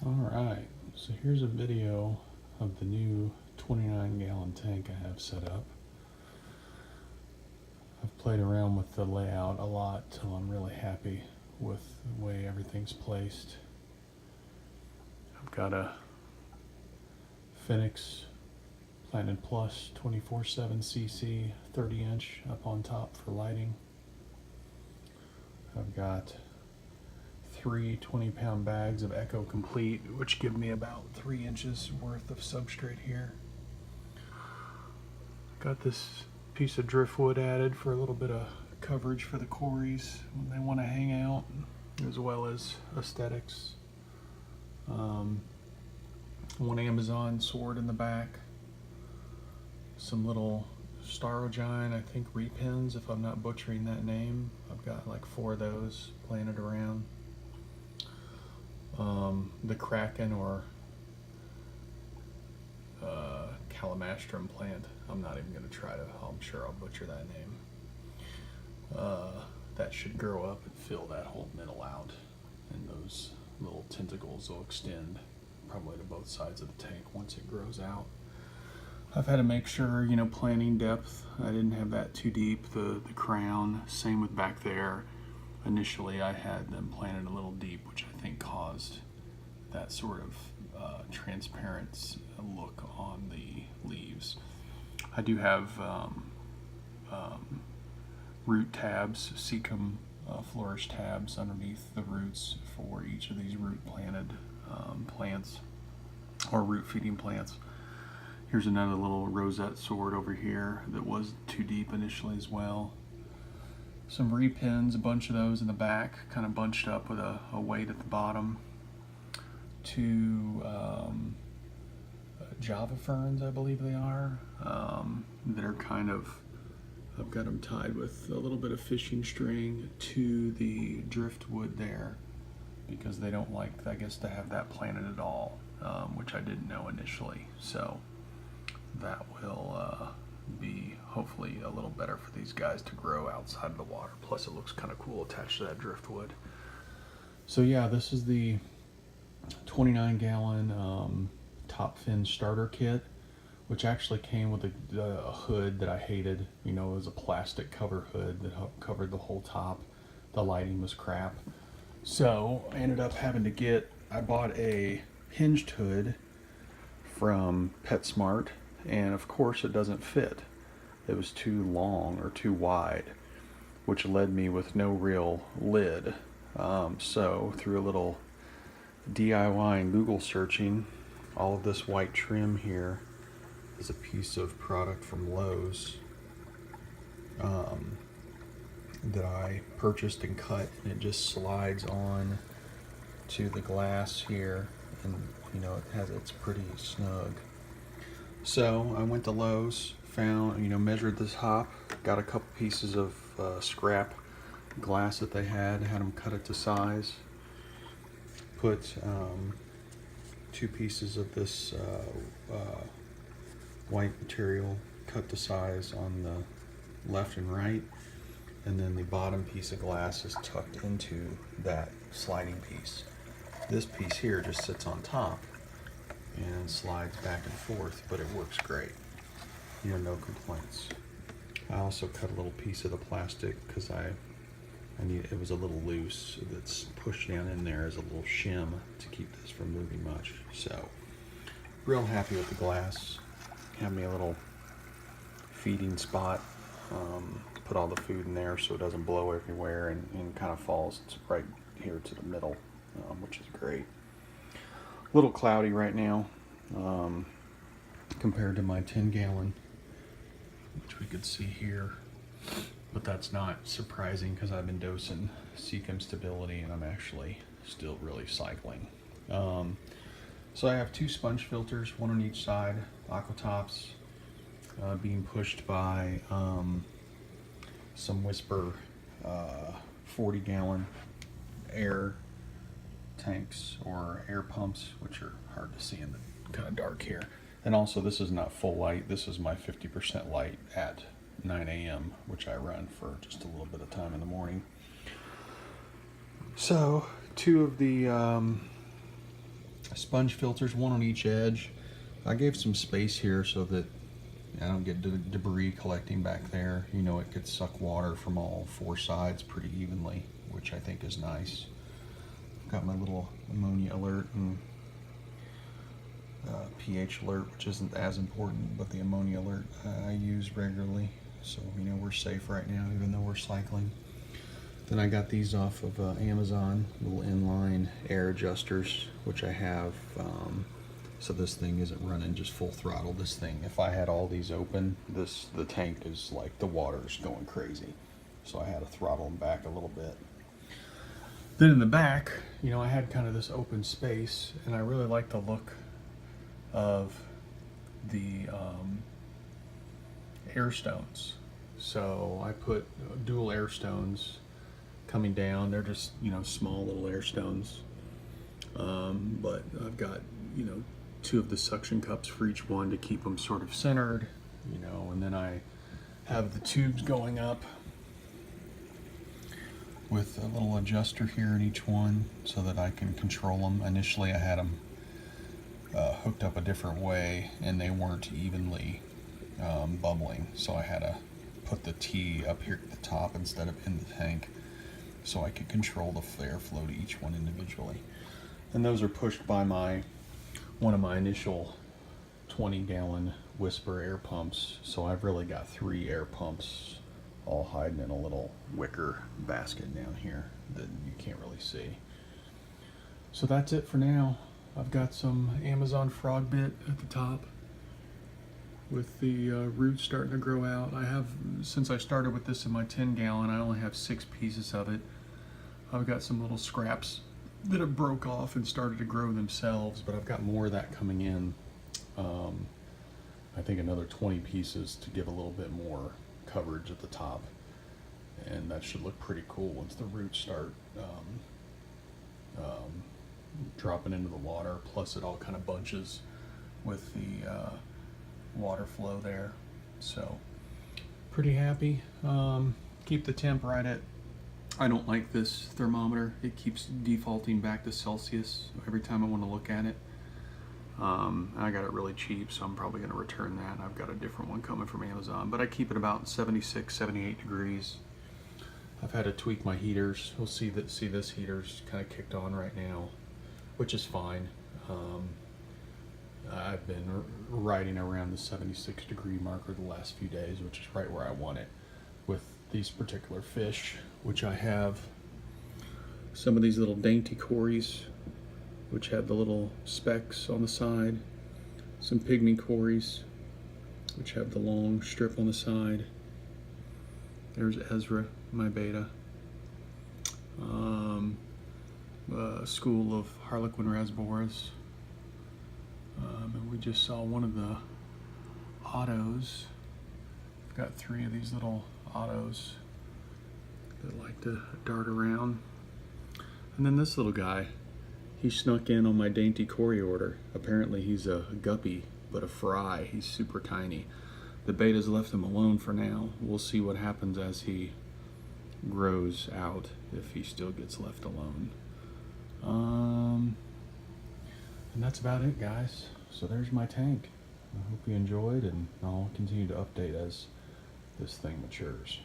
Alright, so here's a video of the new 29-gallon tank I have set up. I've played around with the layout a lot till I'm really happy with the way everything's placed. I've got a Phoenix Planet Plus 24/7 cc 30-inch up on top for lighting. I've got three 20-pound bags of Echo Complete, which give me about 3 inches worth of substrate here. Got this piece of driftwood added for a little bit of coverage for the quarries when they want to hang out, as well as aesthetics. One Amazon sword in the back, some little Starogiant, I think repins, if I'm not butchering that name. I've got like 4 of those planted around. The Kraken or Calamastrum plant. I'm not even going to try to, I'm sure I'll butcher that name. That should grow up and fill that whole middle out, and those little tentacles will extend probably to both sides of the tank once it grows out. I've had to make sure, planting depth, I didn't have that too deep. The crown, same with back there. Initially I had them planted a little deep, which I think caused that sort of transparent look on the leaves. I do have root tabs, cecum flourish tabs underneath the roots for each of these root planted plants or root feeding plants. Here's another little rosette sword over here that was too deep initially as well. Some repins, a bunch of those in the back, kind of bunched up with a weight at the bottom. 2 Java ferns, I believe they are, that are kind of, I've got them tied with a little bit of fishing string to the driftwood there, because they don't like, I guess, to have that planted at all, which I didn't know initially. So that will be hopefully a little better for these guys to grow outside of the water. Plus it looks kind of cool attached to that driftwood. So yeah, this is the 29-gallon top fin starter kit, which actually came with a hood that I hated. It was a plastic cover hood that covered the whole top. The lighting was crap. So I ended up having to I bought a hinged hood from PetSmart, and of course it doesn't fit. It was too long or too wide, which led me with no real lid. So through a little DIY and Google searching, all of this white trim here is a piece of product from Lowe's that I purchased and cut, and it just slides on to the glass here, and it's pretty snug. So I went to Lowe's, found, measured this hop, got a couple pieces of scrap glass that they had them cut it to size, put 2 pieces of this white material cut to size on the left and right, and then the bottom piece of glass is tucked into that sliding piece. This piece here just sits on top and slides back and forth, but it works great. No complaints. I also cut a little piece of the plastic because it was a little loose, that's pushed down in there as a little shim to keep this from moving much. So real happy with the glass. Have me a little feeding spot, put all the food in there so it doesn't blow everywhere, and kind of falls right here to the middle, which is great. A little cloudy right now compared to my 10-gallon, which we could see here, but that's not surprising because I've been dosing cecum stability and I'm actually still really cycling. So I have 2 sponge filters, one on each side, aquatops, being pushed by some Whisper 40-gallon air tanks or air pumps, which are hard to see in the kind of dark here. And also, this is not full light. This is my 50% light at 9 a.m., which I run for just a little bit of time in the morning. So 2 of the Sponge filters, one on each edge. I gave some space here so that I don't get debris collecting back there. You know, it could suck water from all four sides pretty evenly, which I think is nice. I've got my little ammonia alert and pH alert, which isn't as important, but the ammonia alert I use regularly. So, you know, we're safe right now, even though we're cycling. Then I got these off of Amazon, little inline air adjusters, which I have, so this thing isn't running just full throttle. This thing, if I had all these open, the tank is like, the water's going crazy. So I had to throttle them back a little bit. Then in the back, you know, I had kind of this open space, and I really like the look of the air stones. So I put dual air stones coming down. They're just, you know, small little air stones. But I've got, you know, 2 of the suction cups for each one to keep them sort of centered, you know, and then I have the tubes going up with a little adjuster here in each one so that I can control them. Initially I had them hooked up a different way and they weren't evenly bubbling, so I had to put the T up here at the top instead of in the tank so I could control the airflow to each one individually. And those are pushed by one of my initial 20-gallon Whisper air pumps, so I've really got 3 air pumps all hiding in a little wicker basket down here that you can't really see. So that's it for now. I've got some Amazon frog bit at the top with the roots starting to grow out. I have, since I started with this in my 10-gallon, I only have 6 pieces of it. I've got some little scraps that have broke off and started to grow themselves, but I've got more of that coming in. I think another 20 pieces to give a little bit more coverage at the top, and that should look pretty cool once the roots start dropping into the water, plus it all kind of bunches with the water flow there. So pretty happy. Keep the temp right at, I don't like this thermometer. It keeps defaulting back to Celsius every time I want to look at it. I got it really cheap, so I'm probably going to return that. I've got a different one coming from Amazon, but I keep it about 76, 78 degrees. I've had to tweak my heaters. We'll see that. See, this heater's kind of kicked on right now, which is fine. I've been riding around the 76 degree marker the last few days, which is right where I want it with these particular fish, which I have some of these little dainty cories, which have the little specks on the side, some pygmy cories, which have the long strip on the side. There's Ezra, my beta. A school of Harlequin rasboras. And we just saw one of the ottos. Got 3 of these little ottos that like to dart around. And then this little guy, he snuck in on my dainty cory order. Apparently he's a guppy, but a fry. He's super tiny. The betas left him alone for now. We'll see what happens as he grows out, if he still gets left alone. And that's about it, guys. So there's my tank. I hope you enjoyed, and I'll continue to update as this thing matures.